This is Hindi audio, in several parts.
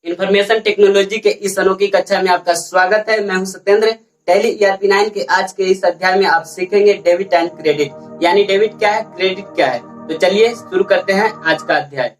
इंफॉर्मेशन टेक्नोलॉजी के इस अनोखी कक्षा में आपका स्वागत है। मैं हूं सत्येंद्र। टैली ईआरपी 9 के आज के इस अध्याय में आप सीखेंगे डेबिट एंड क्रेडिट, यानी डेबिट क्या है, क्रेडिट क्या है। तो चलिए शुरू करते हैं आज का अध्याय।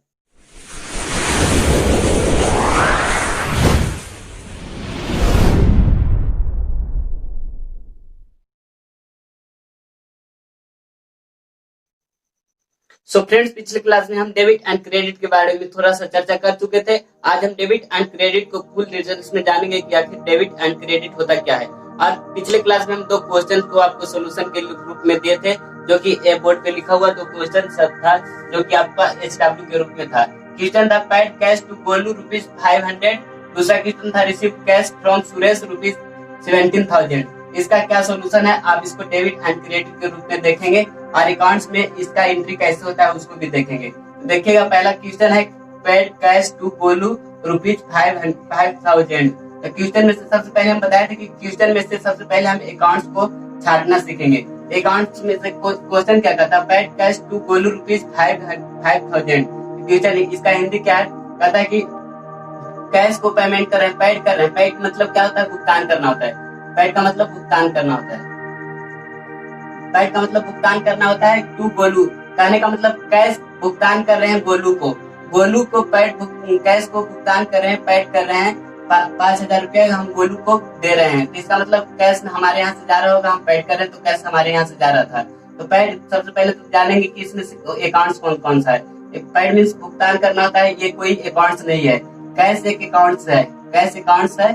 फ्रेंड्स, पिछले क्लास में हम डेबिट एंड क्रेडिट के बारे में थोड़ा सा चर्चा कर चुके थे। आज हम डेबिट एंड क्रेडिट को फुल डिटेल्स में जानेंगे कि आखिर डेबिट एंड क्रेडिट होता क्या है। आज पिछले क्लास में हम दो क्वेश्चन को आपको सोल्यूशन के रूप में दिए थे, जो कि ए बोर्ड पे लिखा हुआ दो क्वेश्चन सब था, जो कि आपका HW के रूप में था। क्वेश्चन था पेड कैश टू गोलू ₹500। दूसरा क्वेश्चन था रिसीव कैश फ्रॉम सुरेश ₹17,000। इसका क्या सोल्यूशन है, आप इसको डेबिट एंड क्रेडिट के रूप में देखेंगे और अकाउंट्स में इसका एंट्री कैसे होता है उसको भी देखेंगे। देखिएगा, पहला क्वेश्चन है पेड कैश टू गोलू ₹5,000। तो क्वेश्चन में से सबसे पहले हम बताए थे कि क्वेश्चन में से सबसे पहले हम अकाउंट्स को छाटना सीखेंगे। अकाउंट्स में से क्वेश्चन क्या कहता है, paid cash to Golu ₹5,000। Question इसका हिंदी क्या है, कहता है कि कैश को पेमेंट कर रहे हैं, पेड कर रहे हैं। पेड मतलब क्या होता है, भुगतान करना होता है। पेड का मतलब भुगतान करना होता है। पेड का मतलब भुगतान करना होता है टू गोलू, कहने का मतलब कैश भुगतान कर रहे हैं गोलू को पेड कैश को भुगतान कर रहे हैं, पेड कर रहे हैं। 5,000 रुपया हम गोलू को दे रहे हैं। तो इसका मतलब कैश हमारे यहाँ से जा रहा होगा, हम पेड कर रहे हैं तो कैश हमारे यहाँ से जा रहा था। तो पेड सबसे पहले तो जानेंगे कि इसमें से अकाउंट्स कौन कौन सा है। पेड मीन्स भुगतान करना होता है, ये कोई अकाउंट्स नहीं है। कैश एक अकाउंट्स है, कैश अकाउंट्स है।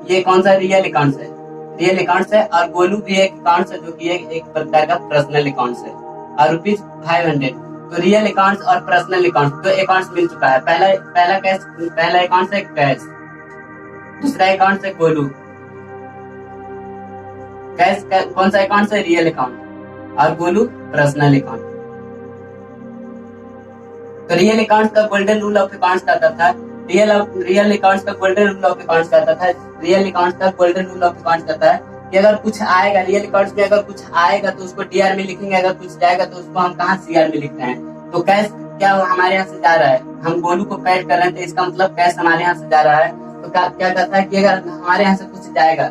ये कौन सा, रियल अकाउंट्स है, रियल अकाउंट्स है। और गोलू भी एक अकाउंट्स है, जो कि एक प्रकार का पर्सनल अकाउंट्स है। और ₹500, तो रियल अकाउंट्स और पर्सनल अकाउंट्स दो अकाउंट्स मिल चुका है। पहला अकाउंट है कैश, दूसरा अकाउंट है गोलू। कैश कौन सा अकाउंट है, रियल अकाउंट, और गोलू पर्सनल अकाउंट। तो रियल अकाउंट का गोल्डन रूल ऑफ अकाउंट्स कहता था, रियल अकाउंट्स का गोल्डन रूल ऑफ अकाउंट्स कहता था, रियल अकाउंट्स का गोल्डन रूल ऑफ अकाउंट्स कहता है कि अगर कुछ आएगा रियल अकाउंट्स में, अगर कुछ आएगा तो उसको DR में लिखेंगे, अगर कुछ जाएगा तो उसको हम कहाँ CR में लिखते हैं। तो कैश क्या हमारे यहाँ से जा रहा है, हम गोलू को पेड कर रहे हैं, तो इसका मतलब कैश हमारे यहाँ से जा रहा है। तो क्या कहता है कि अगर हमारे यहाँ से कुछ जाएगा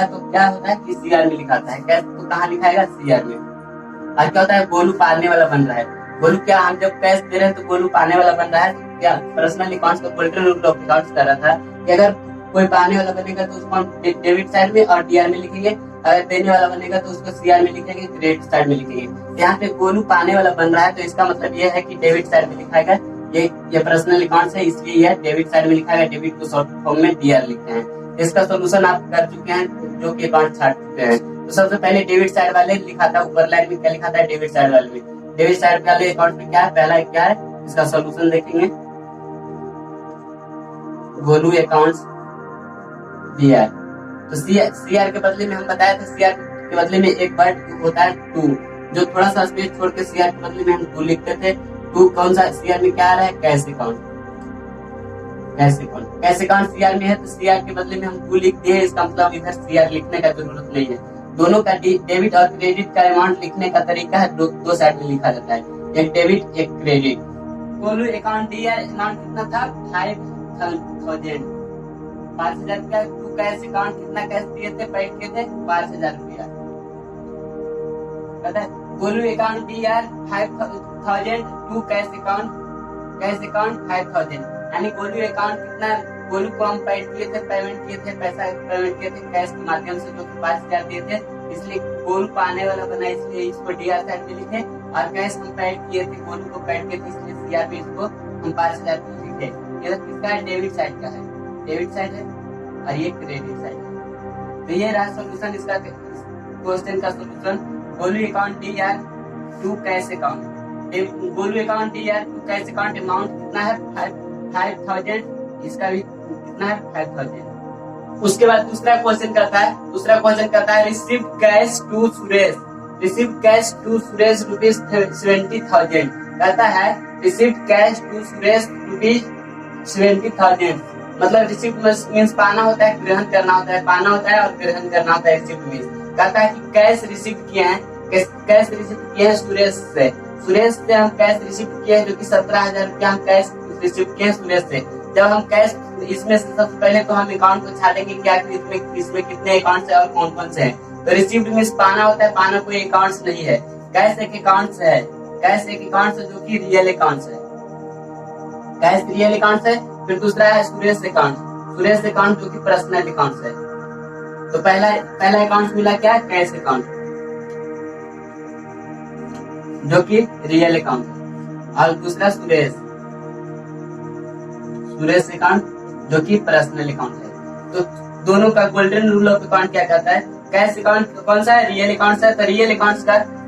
तो क्या होता है कि CR में लिखाता है। कैश तो कहाँ लिखाएगा, CR में। और क्या होता है, गोलू पालने वाला बन रहा है। गोलू क्या, हम जब कैश दे रहे हैं तो गोलू पाने वाला बन रहा है। क्या पर्सनल अकाउंट्स का गोल्डन रूल ऑफ अकाउंट्स कर रहा था कि अगर कोई पाने वाला बनेगा तो उसको हम डेबिट साइड में और DR में लिखेंगे, अगर देने वाला बनेगा तो उसको CR में लिखेंगे, क्रेडिट साइड में लिखेंगे। यहाँ पे गोलू पाने वाला बन रहा है, तो इसका मतलब ये है कि डेबिट साइड में लिखाएगा। ये पर्सनल अकाउंट्स है, इसलिए ये डेबिट साइड में लिखाएगा। डेबिट को शॉर्ट फॉर्म में DR लिखते हैं। इसका सोल्यूशन आप कर चुके हैं, जो कि अकाउंट छाट चुके हैं। तो सबसे पहले डेबिट साइड वाले लिखा था, ऊपर लाइन में क्या लिखा था, डेबिट साइड वाले में। डेबिट साइड वाले अकाउंट में क्या है, पहला क्या है, इसका सोल्यूशन देखेंगे, गोलू अकाउंट्स DR। तो CR के बदले में हम बताया था, CR के बदले में एक वर्ड होता है टू, जो थोड़ा सा स्पेस छोड़ के CR के बदले में हम टू लिखते थे। टू कौन सा, CR में क्या आ रहा है, cash account. Cash account CR में है, तो CR के बदले में हम टू लिख दिए। इसका मतलब इधर CR लिखने का जरूरत नहीं है। दोनों का डेबिट और क्रेडिट का अमाउंट लिखने का तरीका है, दो साइड में लिखा जाता है, एक डेबिट एक credit. Golu account DR amount कितना था, 5,000, 5,000 का। टू कैश अकाउंट कितना कैश दिए थे, पेड किए थे 5,000 रुपया। पता है, Golu account DR 5,000, to cash account 5,000, यानी गोलू अकाउंट कितना, गोलू को हम पेड किए थे, पेमेंट किए थे, पैसा पेमेंट किए थे कैश के माध्यम से, जो कि 5,000 दिए थे। इसलिए गोलू पाने वाला बना, इसलिए इसको DR साइड में लिखे। और कैश हम पेड किए थे, गोलू को पेड किए थे, इसलिए CR में इसको हम 5,000 लिखे। ये किसका है, डेबिट साइड का है, डेबिट साइड है, और ये क्रेडिट साइड है। तो ये रहा सोल्यूशन, इसका क्वेश्चन का solution. Golu account DR to cash account, Golu account DR to cash account amount कितना है, 5,000। इसका भी कितना है, 5,000। उसके बाद दूसरा क्वेश्चन करता है रिसीव कैश टू सुरेश ₹70,000। कहता है रिसीव कैश टू सुरेश ₹70,000। मतलब रिसीव मीन्स पाना होता है, ग्रहण करना होता है, पाना होता है और ग्रहण करना होता है। रिसीव मीन्स कहता है कि कैश रिसीव किए हैं सुरेश से हम कैश रिसीव किए हैं, जो कि 17,000 रुपया हम कैश रिसीव किए हैं सुरेश से। जब हम कैश इसमें से सबसे पहले तो हम अकाउंट को छाटेंगे क्या इसमें कितने अकाउंट है और कौन कौन से हैं। तो रिसीव्ड मींस पाना होता है, पाना कोई अकाउंट्स नहीं है। कैश एक अकाउंट्स है, कैश एक अकाउंट्स है जो कि रियल अकाउंट्स है, कैश रियल अकाउंट्स है। फिर दूसरा है सुरेश अकाउंट, सुरेश अकाउंट जो कि पर्सनल अकाउंट्स है। तो पहला अकाउंट मिला क्या, कैश अकाउंट जो कि रियल अकाउंट है, और दूसरा सुरेश अकाउंट जो कि पर्सनल अकाउंट है। तो दोनों का गोल्डन रूल ऑफ अकाउंट क्या कहता है, कैश अकाउंट कौन सा है, रियल अकाउंट है। तो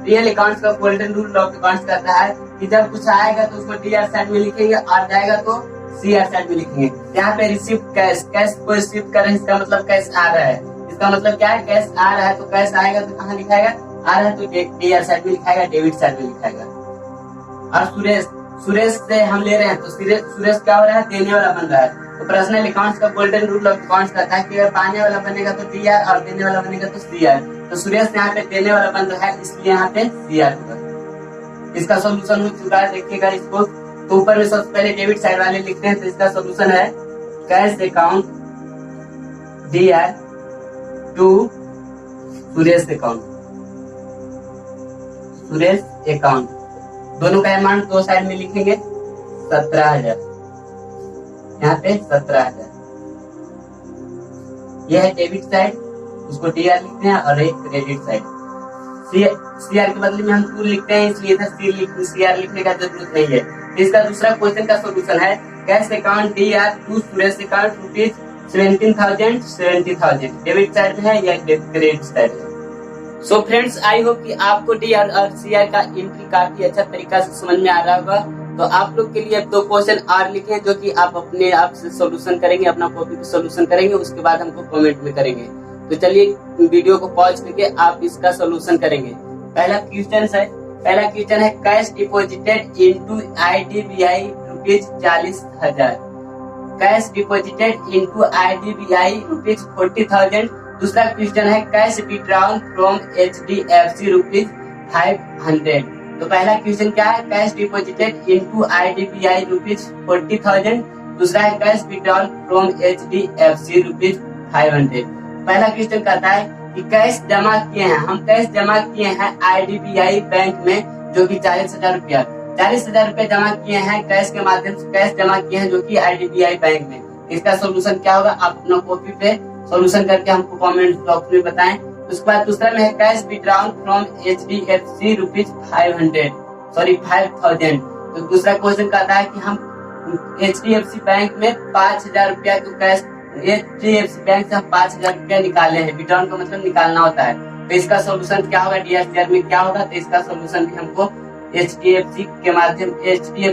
रियल अकाउंट्स का गोल्डन रूल ऑफ अकाउंट कहता है कि जब कुछ आएगा तो उसको डी आर साइड में लिखेंगे और जाएगा तो सी आर साइड में लिखेंगे। यहाँ पे रिसीव कैश को रिसीव कर रहे हैं, इसका मतलब कैश आ रहा है, इसका मतलब क्या है, कैश आ रहा है। तो कैश आएगा तो कहाँ लिखाएगा, आ रहा है तो डी आर साइड में लिखाएगा, डेबिट साइड में लिखाएगा। और सुरेश से हम ले रहे हैं तो सुरेश क्या हो रहा है, देने वाला बन रहा है। तो पर्सनल अकाउंट्स का गोल्डन रूल ऑफ अकाउंट्स कहता है कि अगर पाने वाला बनेगा तो डी आर और देने वाला बनेगा तो सी आर। तो सुरेश यहाँ पे देने वाला बन रहा है, इसलिए यहाँ पे सी आर होगा। इसका सोल्यूशन हो चुका है, देखिएगा इसको। तो ऊपर में सबसे पहले डेबिट साइड वाले लिखते हैं, तो इसका सोल्यूशन है cash account D R to Suresh account. दोनों का अमाउंट दो साइड में लिखेंगे, 17,000, यहाँ पे 17,000। यह है डेबिट साइड, उसको डी आर लिखते हैं, और एक क्रेडिट साइड सी आर के बदले में हम टू लिखते हैं, इसलिए इधर सी आर लिखने का जरूरत नहीं है। इसका दूसरा क्वेश्चन का सोल्यूशन है cash account D R to Suresh account rupees 17,000 70,000 debit side में है या क्रेडिट साइड है। सो फ्रेंड्स, आई होप कि आपको डी आर और सी आर का एंट्री काफी अच्छा तरीका से समझ में आ रहा होगा। तो आप लोग के लिए 2 क्वेश्चन और लिखे हैं जो कि आप अपने आप से सोल्यूशन करेंगे, अपना कॉपी पे सोल्यूशन करेंगे, उसके बाद हमको कमेंट में करेंगे। तो चलिए वीडियो को पॉज करके आप इसका सोल्यूशन करेंगे। पहला क्वेश्चन है cash deposited into IDBI rupees 40,000, cash deposited into IDBI rupees 40,000। दूसरा क्वेश्चन है cash withdrawn from HDFC rupees 500। तो पहला क्वेश्चन क्या है, cash deposited into IDBI rupees 40,000। दूसरा है cash withdrawn from HDFC rupees 500। पहला क्वेश्चन कहता है कि कैश जमा किए हैं, हम कैश जमा किए हैं IDBI बैंक में जो कि 40,000 रुपया जमा किए हैं, कैश के माध्यम से कैश जमा किए हैं जो कि IDBI बैंक में। इसका सोल्यूशन क्या होगा, आप अपना कॉपी पे सोल्यूशन करके हमको कमेंट बॉक्स में बताएं। उसके बाद दूसरा में है cash withdrawn from HDFC rupees 5,000। तो दूसरा क्वेश्चन कहता है कि हम HDFC बैंक में 5,000 रुपया को कैश HDFC बैंक से हम 5,000 रुपया निकाले हैं, विड्रॉन का मतलब निकालना होता है। तो इसका सोल्यूशन क्या होगा, DRCR में क्या होगा। तो इसका सोल्यूशन भी हमको HDFC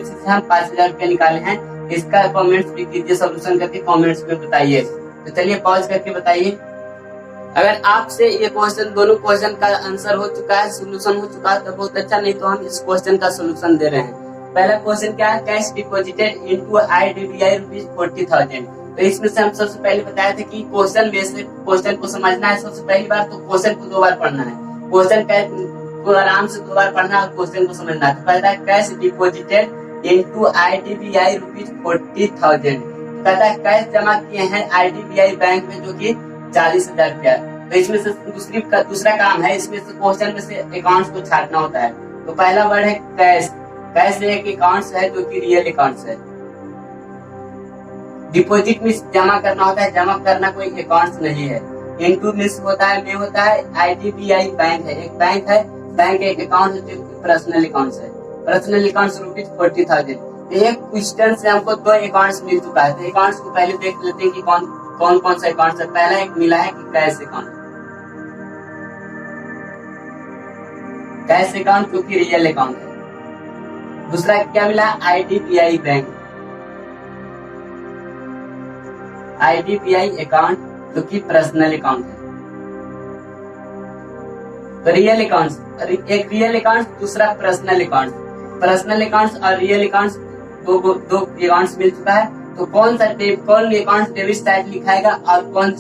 से हम 5,000 रुपया निकाले हैं। इसका कमेंट्स भी कीजिए, सोल्यूशन करके कमेंट्स में बताइए। तो चलिए पॉज करके बताइए। अगर आपसे ये क्वेश्चन, दोनों क्वेश्चन का आंसर हो चुका है, सोल्यूशन हो चुका है तो बहुत अच्छा, नहीं तो हम इस क्वेश्चन का सोल्यूशन दे रहे हैं। पहला क्वेश्चन क्या है, cash deposited into IDBI rupees 40,000। तो इसमें से हम सबसे पहले बताए थे कि क्वेश्चन को समझना है सबसे पहली बार, तो क्वेश्चन को 2 बार पढ़ना है, क्वेश्चन को आराम से 2 बार पढ़ना है, क्वेश्चन को समझना है। तो पहला है cash deposited into IDBI rupees 40,000। कहता है कैश जमा किए हैं IDBI बैंक में जो कि 40,000 रुपया। तो इसमें से दूसरा काम है, इसमें से क्वेश्चन में से अकाउंट्स को छाटना होता है। तो पहला वर्ड है कैश, कैश एक अकाउंट्स है जो कि रियल अकाउंट्स है। डिपॉजिट में जमा करना होता है, जमा करना कोई अकाउंट्स नहीं है। इनटू मिस होता है, में होता है IDBI बैंक है, एक बैंक है, बैंक एक अकाउंट है जो पर्सनल अकाउंट्स है। Personal accounts rupees 40,000। एक क्वेश्चन से हमको 2 अकाउंट्स मिल चुका है। तो अकाउंट्स को पहले देख लेते हैं कि कौन सा अकाउंट है। पहला एक मिला है कि कैश अकाउंट, कैश अकाउंट जो कि रियल अकाउंट है। दूसरा क्या मिला, IDBI बैंक, IDBI अकाउंट जो कि पर्सनल अकाउंट है। तो रियल अकाउंट्स, एक रियल अकाउंट, दूसरा पर्सनल अकाउंट। पर्सनल अकाउंट्स और रियल अकाउंट्स दो अकाउंट्स मिल चुका है। तो कौन अकाउंट डेबिट साइड लिखाएगा और कौन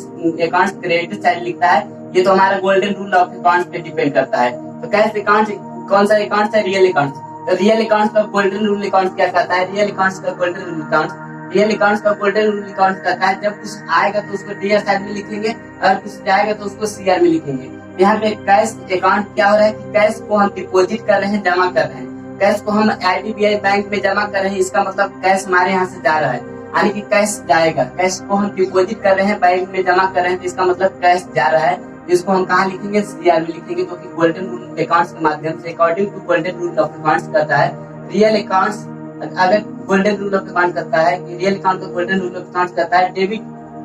अकाउंट क्रेडिट साइड लिखता है, ये तो हमारा गोल्डन रूल ऑफ अकाउंट पे डिपेंड करता है। तो कैश अकाउंट कौन सा अकाउंट है, रियल अकाउंट। तो रियल अकाउंट का गोल्डन रूल अकाउंट क्या कहता है, रियल अकाउंट का golden rule account real accounts का गोल्डन रूल अकाउंट कहता है जब कुछ आएगा तो उसको डीआर साइड में लिखेंगे, अगर कुछ जाएगा तो उसको सीआर में लिखेंगे। यहाँ पे कैश अकाउंट क्या हो रहा है कि कैश को हम डिपोजिट कर रहे हैं, जमा कर रहे हैं, कैश को हम आईडीबीआई बैंक में जमा कर रहे हैं, इसका मतलब कैश हमारे यहाँ से जा रहा है, यानी कि कैश जाएगा। कैश को हम डिपोजिट कर रहे हैं, बैंक में जमा कर रहे हैं, तो इसका मतलब कैश जा रहा है। इसको हम कहाँ लिखेंगे, सीआर में लिखेंगे, जो कि गोल्डन रूल अकाउंट्स के माध्यम से according to golden rule of accounts कहता है रियल अकाउंट्स, अगर गोल्डन रूल ऑफ अकाउंट करता है कि रियल अकाउंट को गोल्डन रूल ऑफ अकाउंट करता है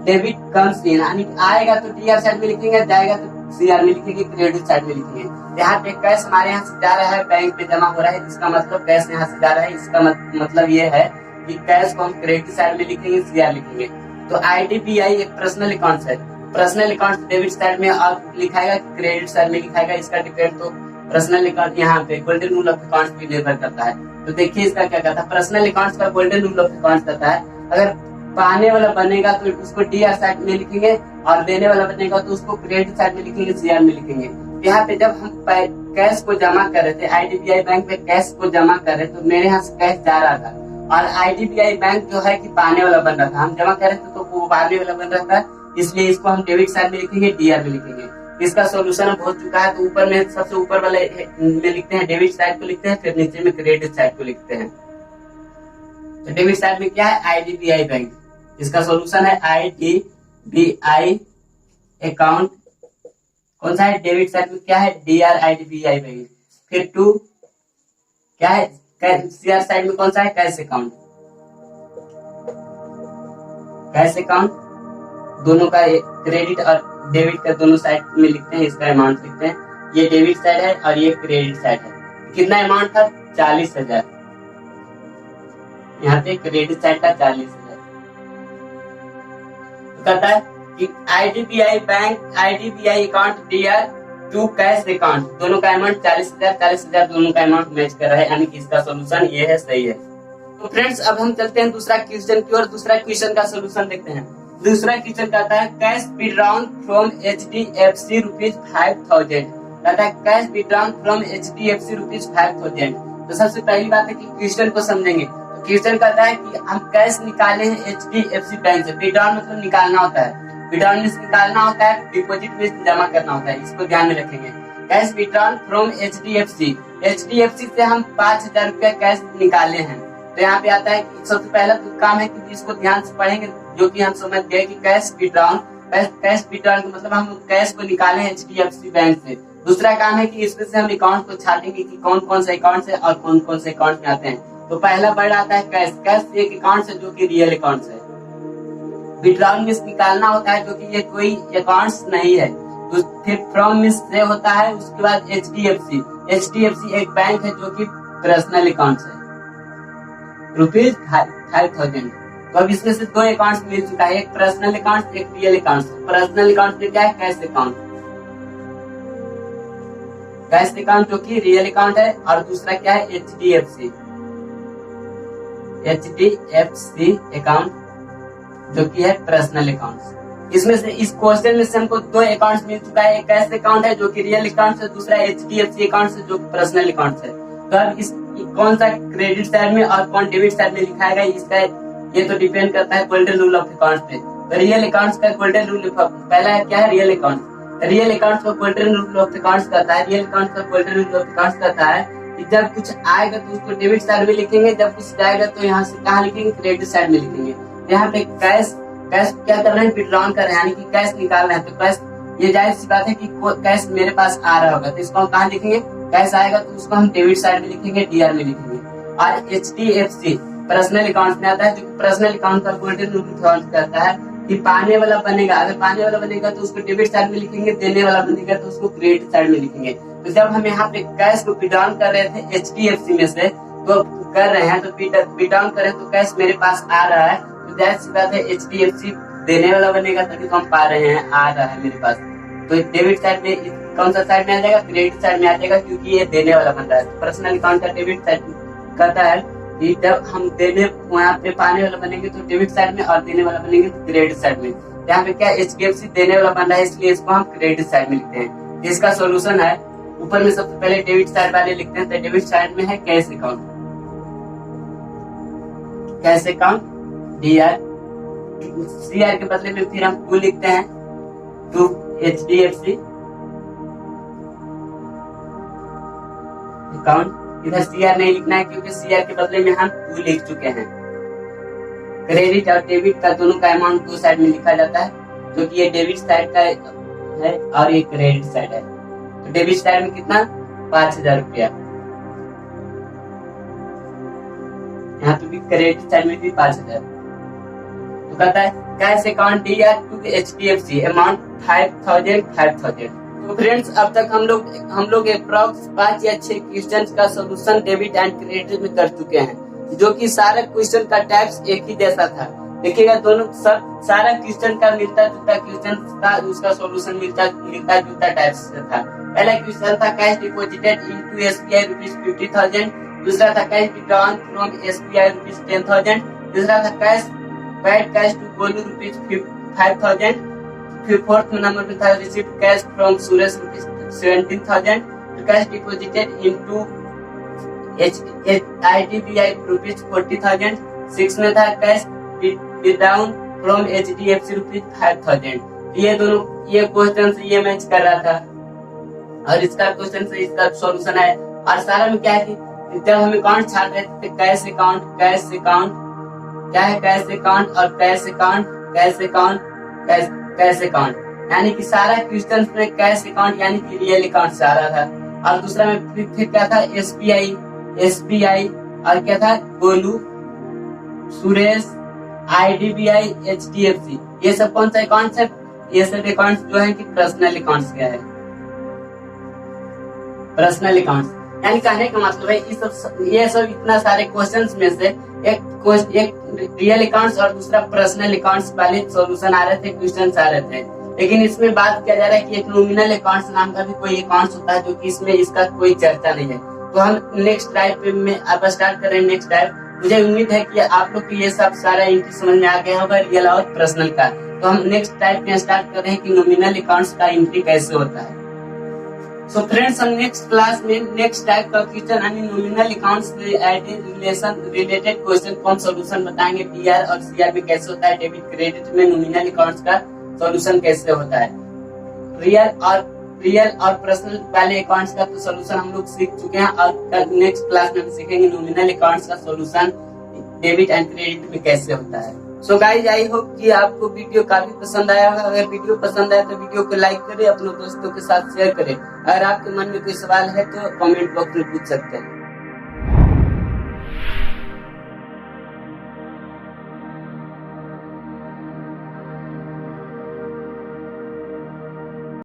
डेबिट कम्स इन, यानी आएगा तो डीआर साइड में लिखेंगे, जाएगा तो सीआर में लिखेंगे, क्रेडिट साइड में लिखेंगे। यहाँ पे कैश हमारे यहाँ से जा रहा है, बैंक में जमा हो रहा है, इसका मतलब कैश यहाँ से जा रहा है, इसका मतलब ये है कि कैश को हम क्रेडिट साइड में लिखेंगे, सीआर लिखेंगे। तो आईडीबीआई एक पर्सनल अकाउंट है, पर्सनल अकाउंट डेबिट साइड में और लिखाएगा, क्रेडिट साइड में लिखाएगा, इसका डिपेंड तो पर्सनल अकाउंट यहाँ पे गोल्डन रूल ऑफ अकाउंट पे निर्भर करता है। तो देखिए इसका क्या कहता है, पर्सनल अकाउंट्स का गोल्डन रूल ऑफ अकाउंट कहता है अगर पाने वाला बनेगा तो उसको डीआर साइड में लिखेंगे और देने वाला बनेगा तो उसको क्रेडिट साइड में लिखेंगे, सीआर में लिखेंगे। यहाँ पे जब हम कैश को जमा कर रहे थे, आईडीबीआई बैंक में कैश को जमा कर रहे तो मेरे यहाँ से कैश जा रहा था और आईडीबीआई बैंक जो है कि पाने वाला बन रहा था, हम जमा कर रहे थे तो वो पाने वाला बन रहा था, इसलिए इसको हम डेबिट साइड में लिखेंगे, डीआर में लिखेंगे। इसका सॉल्यूशन अब हो चुका है, तो ऊपर में सबसे ऊपर वाले में लिखते हैं डेबिट साइड को लिखते हैं, फिर नीचे में क्रेडिट साइड को लिखते हैं। तो डेबिट साइड में क्या है, आईडीबीआई बैंक, इसका सॉल्यूशन है आईडीबीआई अकाउंट। कौन सा है, डेबिट साइड में क्या है, डीआर आईडीबीआई बैंक। फिर टू क्या है, सीआर साइड में कौन सा है, कैश अकाउंट, कैश अकाउंट। दोनों का क्रेडिट और डेबिट का दोनों साइड में लिखते हैं, इसका अमाउंट लिखते हैं, ये डेबिट साइड है और ये क्रेडिट साइड है। कितना अमाउंट था, 40,000, यहाँ पे क्रेडिट साइड का 40,000। तो कहता है कि IDBI bank IDBI account DR to cash account, दोनों का अमाउंट 40,000 दोनों का अमाउंट मैच कर रहा है, यानी कि इसका सोल्यूशन ये है, सही है। तो फ्रेंड्स अब हम चलते हैं दूसरा क्वेश्चन की ओर, दूसरा क्वेश्चन का सोल्यूशन देखते हैं। दूसरा क्वेश्चन कहता है cash withdrawn from HDFC rupees 5,000, कहता है cash withdrawn from HDFC rupees 5,000। तो सबसे पहली बात है कि क्वेश्चन को समझेंगे। तो क्वेश्चन कहता है कि हम कैश निकाले हैं एचडीएफसी बैंक से, विड्रॉन मतलब निकालना होता है, विड्रॉन मींस निकालना होता है, डिपॉजिट मींस जमा करना होता है, इसको ध्यान में रखेंगे। Cash withdrawn from HDFC, HDFC से हम 5,000 रुपया कैश निकाले हैं। तो यहाँ पे आता है कि सबसे पहला तो काम है कि इसको ध्यान से पढ़ेंगे, जो कि हम समझ गए कि कैश विड्रॉन का मतलब हम कैश को निकाले एचडीएफसी बैंक से। दूसरा काम है कि इसमें से हम अकाउंट को छाटेंगे कि कौन कौन से अकाउंट से और कौन कौन से अकाउंट में आते हैं। तो पहला वर्ड आता है कैश, कैश एक अकाउंट से जो कि रियल अकाउंट है। विड्रॉन मींस निकालना होता है, जो कि ये कोई अकाउंट्स नहीं है। तो फिर फ्रॉम मींस से होता है, उसके बाद एचडीएफसी, एचडीएफसी एक बैंक है जो कि पर्सनल अकाउंट है, रुपीज 5,000। तो अब इसमें से दो अकाउंट्स मिल चुका है, एक पर्सनल अकाउंट एक रियल अकाउंट। पर्सनल अकाउंट में क्या है, कैश अकाउंट, कैश अकाउंट जो कि रियल अकाउंट है, और दूसरा क्या है, एचडीएफसी अकाउंट जो कि है पर्सनल अकाउंट। इसमें से इस क्वेश्चन में से हमको दो अकाउंट्स मिल चुका है, एक कैश अकाउंट है जो कि रियल अकाउंट है, दूसरा एचडीएफसी अकाउंट है जो पर्सनल अकाउंट है। तो अब इस कौन सा क्रेडिट साइड में और कौन डेबिट साइड में लिखाएगा, इसका ये तो डिपेंड करता है गोल्डन रूल ऑफ अकाउंट पे। तो रियल अकाउंट्स का गोल्डन रूल पहला है क्या है, रियल अकाउंट। रियल अकाउंट्स का गोल्डन रूल ऑफ अकाउंट्स कहता है, रियल अकाउंट का गोल्डन रूल ऑफ अकाउंट्स कहता है कि जब कुछ आएगा तो उसको डेबिट साइड में लिखेंगे, जब कुछ जाएगा तो यहाँ से कहाँ लिखेंगे, क्रेडिट साइड में लिखेंगे। यहाँ पे कैश क्या कर रहे हैं, विड्रॉन कर रहे हैं, यानी कि कैश निकाल रहे हैं। तो कैश, ये जाहिर सी बात है कि कैश मेरे पास आ रहा होगा, तो इसको हम कहाँ लिखेंगे, कैश आएगा तो उसको हम डेबिट साइड में लिखेंगे, डीआर में लिखेंगे। और एचडीएफसी पर्सनल अकाउंट में आता है, जो पर्सनल अकाउंट का गोल्डन रूल अकाउंट कहता है कि पाने वाला बनेगा, अगर पाने वाला बनेगा तो उसको डेबिट साइड में लिखेंगे, देने वाला बनेगा तो उसको क्रेडिट साइड में लिखेंगे। तो जब हम यहाँ पे कैश को विड्रॉन कर रहे थे एचडीएफसी में से, तो कर रहे हैं तो विड्रॉन कर रहे हैं, तो कैश मेरे पास आ रहा है, तो जाहिर सी बात है एचडीएफसी देने वाला बनेगा, तभी तो हम पा रहे हैं, आ रहा है मेरे पास। तो डेबिट साइड में कौन सा साइड में आ जाएगा, क्रेडिट साइड में आ जाएगा, क्योंकि ये देने वाला बन रहा है। पर्सनल अकाउंट का डेबिट साइड कहता है कि जब हम देने वहाँ पे पाने वाला बनेंगे तो डेबिट साइड में, और देने वाला बनेंगे तो क्रेडिट साइड में। यहाँ पे क्या एचडीएफसी देने वाला बन रहा है, इसलिए इसको हम क्रेडिट साइड में लिखते हैं। इसका सोल्यूशन है, ऊपर में सबसे पहले डेबिट साइड वाले लिखते हैं, तो डेबिट साइड में है cash account, cash account DR, CR के बदले में फिर हम टू लिखते हैं, टू HDFC अकाउंट। इधर CR नहीं लिखना है क्योंकि CR के बदले में हम टू लिख चुके हैं। क्रेडिट और डेबिट का दोनों का अमाउंट दो साइड में लिखा जाता है, जो कि ये डेबिट साइड का है और ये क्रेडिट साइड है। तो डेबिट साइड में कितना 5000 रुपया, यहाँ पे भी क्रेडिट साइड में भी 5000। तो कहता है cash account DR to HDFC amount 5000। तो फ्रेंड्स अब तक हम लोग अप्रॉक्स 5 या 6 क्वेश्चन का सोल्यूशन डेबिट एंड क्रेडिट में कर चुके हैं, जो कि सारे क्वेश्चन का टाइप्स एक ही जैसा था। देखिएगा दोनों सब सारा क्वेश्चन का मिलता जुलता क्वेश्चन था, उसका सोल्यूशन मिलता जुलता टाइप्स था। पहला क्वेश्चन था cash deposited into SBI rupees 50,000, दूसरा था cash withdrawn from SBI rupees 10,000, तीसरा था cash paid cash to Golu rupees 5,000, फिर फोर्थ नंबर पे था received cash from Suresh rupees 17,000, cash deposited into IDBI rupees 40,000, 6 में था cash withdrawn from HDFC rupees 5,000। ये दोनों ये क्वेश्चन से ये मैच कर रहा था और इसका क्वेश्चन से इसका सॉल्यूशन है। और सारा में क्या है कि जब हम अकाउंट छाट रहे थे कैश अकाउंट क्या है, कैश अकाउंट और कैश अकाउंट यानी कि सारा क्वेश्चन में कैश अकाउंट यानी कि रियल अकाउंट से आ रहा था। और दूसरा में फिर क्या था SBI और क्या था गोलू, सुरेश, IDBI, HDFC। ये सब कौन सा अकाउंट है? ये सब अकाउंट जो है कि पर्सनल अकाउंट्स क्या है, पर्सनल अकाउंट्स। यानी कहने का मतलब है ये सब इतना सारे क्वेश्चंस में से एक रियल अकाउंट्स और दूसरा पर्सनल अकाउंट्स वाले सॉल्यूशन आ रहे थे, क्वेश्चंस आ रहे थे। लेकिन इसमें बात किया जा रहा है कि एक नॉमिनल अकाउंट्स नाम का भी कोई अकाउंट्स होता है, जो कि इसमें इसका कोई चर्चा नहीं है। तो हम नेक्स्ट टाइप में अब स्टार्ट कर रहे हैं नेक्स्ट टाइप। मुझे उम्मीद है कि आप लोग को ये सब सारा एंट्री समझ में आ गया होगा रियल और पर्सनल का। तो हम नेक्स्ट टाइप में स्टार्ट कर रहे हैं कि नॉमिनल अकाउंट्स का एंट्री कैसे होता है। सो फ्रेंड्स हम नेक्स्ट क्लास में नेक्स्ट टाइप का क्वेश्चन यानी नॉमिनल अकाउंट्स रिलेटेड क्वेश्चन कौन सॉल्यूशन बताएंगे। DR और CR में कैसे होता है, डेबिट क्रेडिट में नॉमिनल अकाउंट्स का सॉल्यूशन कैसे होता है। रियल और पर्सनल वाले अकाउंट्स का तो सॉल्यूशन हम लोग सीख चुके हैं और नेक्स्ट क्लास में हम सीखेंगे नॉमिनल अकाउंट्स का सॉल्यूशन डेबिट एंड क्रेडिट में कैसे होता है। सो गाइस आई होप कि आपको वीडियो काफी पसंद आया होगा। अगर वीडियो पसंद आया तो वीडियो को लाइक करें, अपने दोस्तों के साथ शेयर करें। अगर आपके मन में कोई सवाल है तो कमेंट बॉक्स में पूछ सकते हैं।